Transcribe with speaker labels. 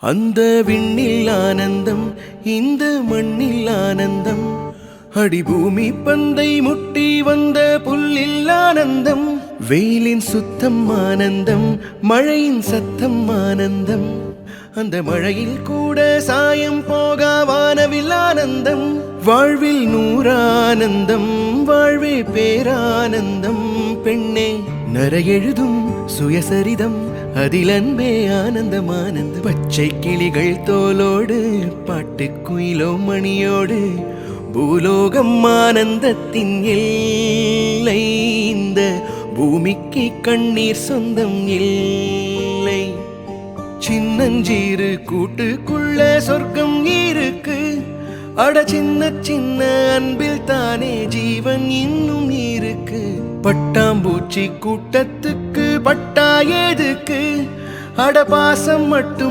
Speaker 1: அந்த விண்ணில் ஆனந்தம், இந்த மண்ணில் ஆனந்தம், அடிபூமி பந்தை முட்டி வந்த புல்லில் ஆனந்தம், வெயிலின் சுத்தம் ஆனந்தம், மழையின் சத்தம் ஆனந்தம், அந்த மழையில் கூட சாயம் போக வானவில் ஆனந்தம், வாழ்வில் நூறானந்தம், வாழ்வே பேரானந்தம், பெண்ணே நரையெழுதும் சுயசரிதம், அதில் அன்பே ஆனந்தம் ஆனந்தம். பச்சை கிளிகள் தோலோடு பாட்டுக்குயிலோ மணியோடு பூலோகம் ஆனந்தத்தின் எல்லை, இந்த பூமிக்கு கண்ணீர் சொந்தம் இல்லை. சின்னஞ்சீரு கூட்டுக்குள்ள சொர்க்கம் இருக்கு, அட சின்ன சின்ன அன்பில் தானே ஜீவன் இன்னும் இருக்கு. பட்டாம்பூச்சி கூட்டத்துக்கு பட்டா எதுக்கு, அட பாசம் மட்டும்